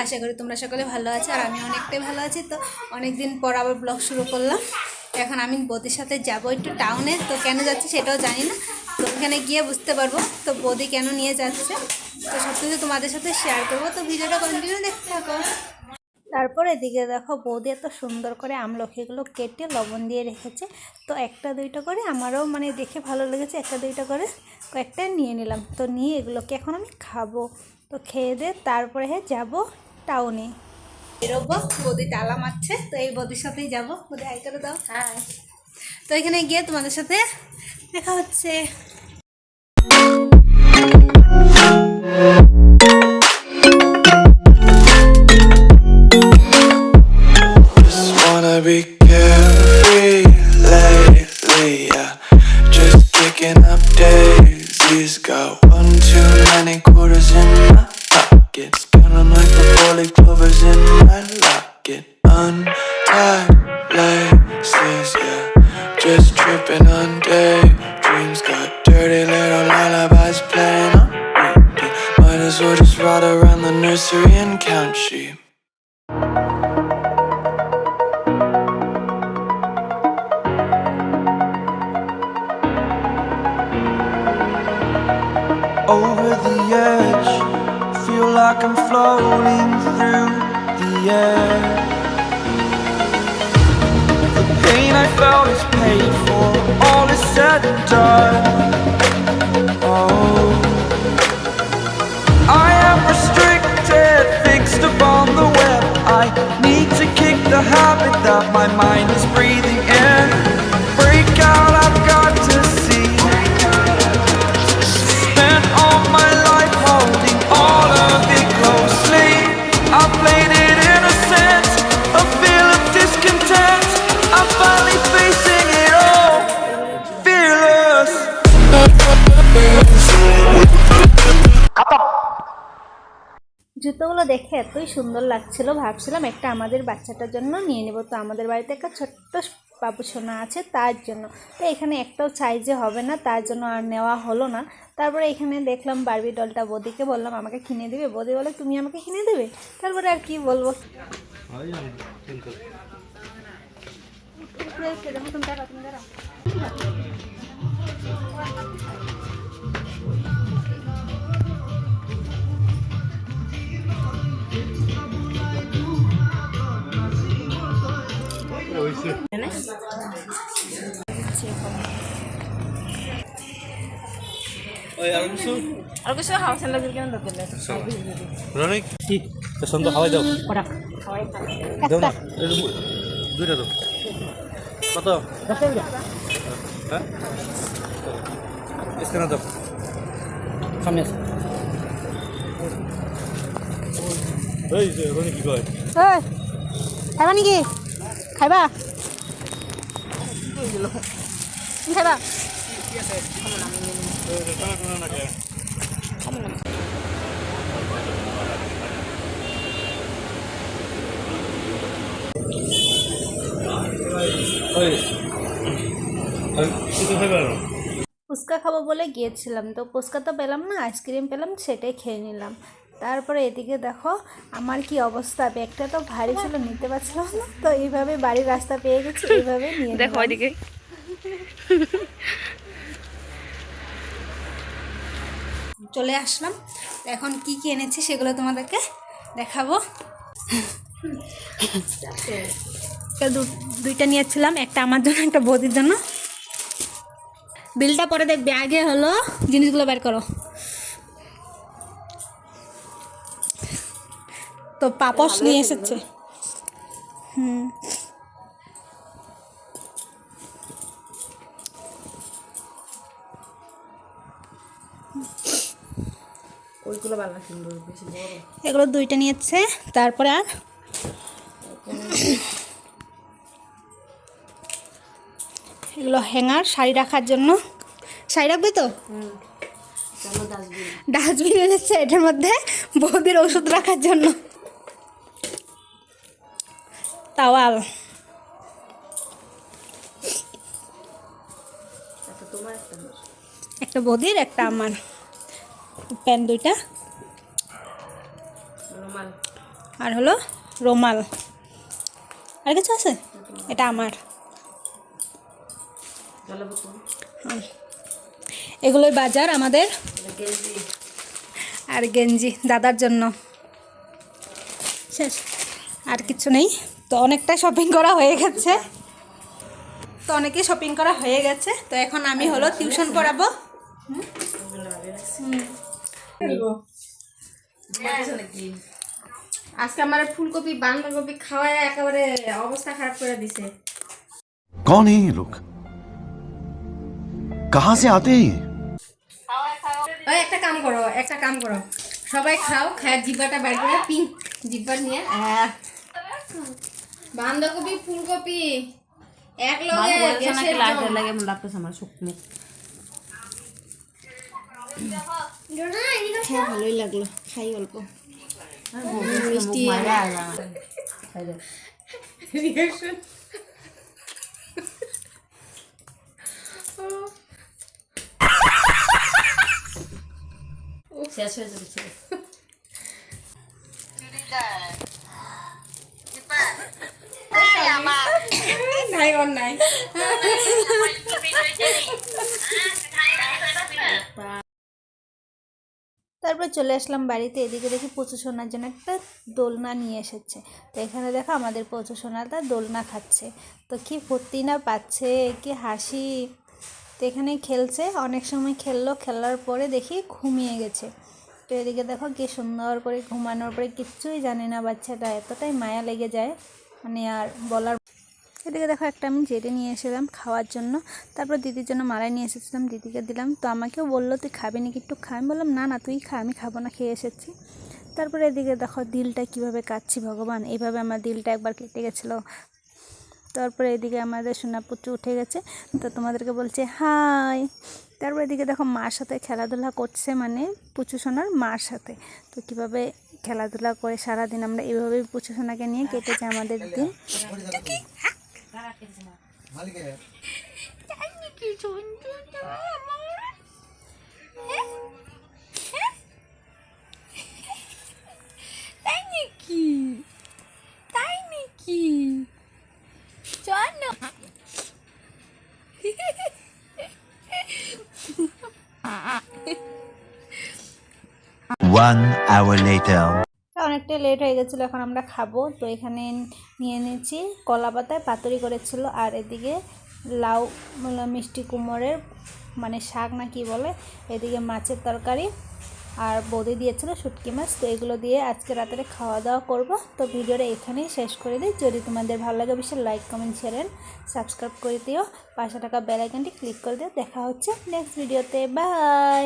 আশা করি তোমরা সকলে ভালো আছো, আর আমি অনেকটাই ভালো আছি। তো অনেক দিন পর আবার ব্লগ শুরু করলাম। এখন আমি বৌদির সাথে যাবো একটু টাউনে, তো কেন যাচ্ছি সেটাও জানি না, তো ওখানে গিয়ে বুঝতে পারবো তো বৌদি কেন নিয়ে যাচ্ছে। তো সব কিছু তোমাদের সাথে শেয়ার করবো, তো ভিডিওটা কন্টিনিউ দেখতে থাকো। তারপর এদিকে দেখো বৌদি এত সুন্দর করে আমলখিগুলো কেটে লবণ দিয়ে রেখেছে। তো একটা দুইটা করে আমারও মানে দেখে ভালো লেগেছে, একটা দুইটা করে কয়েকটা নিয়ে নিলাম। তো নিয়ে এগুলোকে এখন আমি খাবো। তো খেয়ে দিয়ে তারপরে যাব টাউনে বেরোবো। বৌদি ডালা মারছে, তো এই বৌদির সাথেই যাবো। বৌদি হাই করে দাও। হ্যাঁ। তো এখানে গিয়ে তোমাদের সাথে দেখা হচ্ছে। Be carefree lately, yeah. Just kicking up daisies. Got one too many quarters in my pockets. Counting like the four-leaf clovers in my locket. Untied laces, yeah. Just tripping on daydreams. Got dirty little lullabies playing on repeat. Might as well just ride around the nursery and count sheep. Over the edge, feel like I'm floating through the air. The pain I felt is paid for, all is said and done. Oh, I am restricted, fixed upon the web. I need to kick the habit that my mind is breathing in. Break out, I've got to see. Spent all my life holding all of it closely. I played it innocent, a feel of discontent. I'm finally facing it all, fearless. জুতোগুলো দেখে এতই সুন্দর লাগছিল, ভাবছিলাম একটা আমাদের বাচ্চাটার জন্য নিয়ে নেব। তো আমাদের বাড়িতে একটা ছোট্ট বাবু সোনা আছে, তার জন্য। তো এখানে একটাও সাইজে হবে না, তার জন্য আর নেওয়া হলো না। তারপরে এখানে দেখলাম বারবি ডলটা, বৌদিকে বললাম আমাকে কিনে দিবে। বৌদি বলে তুমি আমাকে কিনে দেবে। তারপরে আর কি বলবো। আর কিছু খাওয়া ছেলে কেন দিলে রনিক কি সুন্দর খাওয়াই দাও দাও না দুইটা দাও কত হ্যাঁ স্ক্যানার দাও সামনে এই যে রনিক কি কয় খাইবা নাকি? খাইবা খাইবা ফুচকা খাবো বলে গিয়েছিলাম, তো ফুচকা তো পেলাম না, আইসক্রিম পেলাম, সেটাই খেয়ে নিলাম। তারপরে এদিকে দেখো আমার কি অবস্থা, ব্যাগটা তো ভারী ছিল, নিতে পারছিলাম না। তো এইভাবে বাড়ির রাস্তা পেয়ে গেছি, এইভাবে নিয়ে দেখো এদিকে চলে আসলাম। এখন কি কি এনেছি সেগুলো তোমাদেরকে দেখাবো। দুইটা নিয়েছিলাম, একটা আমার জন্য, একটা বৌদির জন্য। বিলটা পরে দেখবে, আগে হলো জিনিসগুলো বের করো। তো পাপোশ নিয়ে এসেছে। এগুলো দুইটা নিয়েছে। তারপরে আর এগুলো হ্যাঙ্গার, শাড়ি রাখার জন্য। শাড়ি রাখবে তো? ডাস্টবিন এনেছে, এটার মধ্যে বৌদির ওষুধ রাখার জন্য। তাওয়াল, একটা বৌদির, একটা আমার। প্যান্ট দুইটা, আর হলো রুমাল। আর কিছু আছে? এটা আমার। এগুলোই বাজার আমাদের। আর গেঞ্জি দাদার জন্য। শেষ, আর কিছু নেই। তো অনেকটা শপিং করা হয়ে গেছে, তো অনেকেই শপিং করা হয়ে গেছে। তো এখন আমি হলো টিউশন পড়াবো। আজকে আমার ফুলকপি বাঁধাকপি খাওয়ায় একেবারে অবস্থা খারাপ করে দিছে। कौन है ये लोग? कहां से आते हैं ये? ওই একটা কাম করো সবাই খাও, খায় জিব্বাটা বাইর করে পিঙ্ক জিব্বা নিয়ে বাঁধাকপি ফুলকপি এক লগে গ্যাসের লাগে মন লাগতেছে আমার শুকনো। খেয়ে ভালোই লাগলো, খাই অল্প। মিষ্টি রিঅ্যাকশন শেষ হয়ে যাচ্ছে। নাই ওর নাই। তারপর চলে আসলাম বাড়িতে। এদিকে দেখি পচু সোনার জন্য একটা দোলনা নিয়ে এসেছে। তো এখানে দেখো আমাদের পচু সোনাটা দোলনা খাচ্ছে। তো কি ফুর্তি না পাচ্ছে, কি হাসি। তো এখানে খেলছে, অনেক সময় খেললো, খেলার পরে দেখি ঘুমিয়ে গেছে। তো এদিকে দেখো কি সুন্দর করে ঘুমানোর পরে কিচ্ছুই জানে না বাচ্চাটা, এতটাই মায়া লেগে যায় মানে আর বলার। এদিকে দেখো একটা আমি জেটে নিয়ে এসেছিলাম খাওয়ার জন্য। তারপর দিদির জন্য মালাই নিয়ে এসেছিলাম, দিদিকে দিলাম। তো আমাকেও বললো তুই খাবি নাকি একটু খা। আমি বললাম না না তুই খা, আমি খাবো না, খেয়ে এসেছি। তারপরে এদিকে দেখো দিলটা কীভাবে কাটছি, ভগবান এইভাবে আমার দিলটা একবার কেটে গেছিলো। তারপরে এদিকে আমাদের সোনাপুত্র উঠে গেছে, তো তোমাদেরকে বলছে হাই। তারপরে এদিকে দেখো মার সাথে খেলাধুলা করছে, মানে পুচু সোনার মার সাথে। তো কীভাবে খেলাধুলা করে সারাদিন আমরা এইভাবেই পুচু সোনাকে নিয়ে কেটেছে আমাদের দিন। One hour later. অনেকটাই লেট হয়ে গেছিলো, এখন আমরা খাবো। তো এখানে নিয়ে নিয়েছি কলা পাতায় পাতুরি করেছিল, আর এদিকে লাউ মিষ্টি কুমড়ের মানে শাক না কি বলে, এদিকে মাছের তরকারি, আর বৌদি দিয়েছিল শুটকি মাছ। তো এগুলো দিয়ে আজকে রাতে খাওয়া দাওয়া করব। তো ভিডিওটা এখানেই শেষ করে দিই। যদি তোমাদের ভালো লাগে অবশ্যই লাইক কমেন্ট শেয়ার সাবস্ক্রাইব করে দিও, পাশে থাকা বেল আইকনটি ক্লিক করে দিও। দেখা হচ্ছে নেক্সট ভিডিওতে, বাই।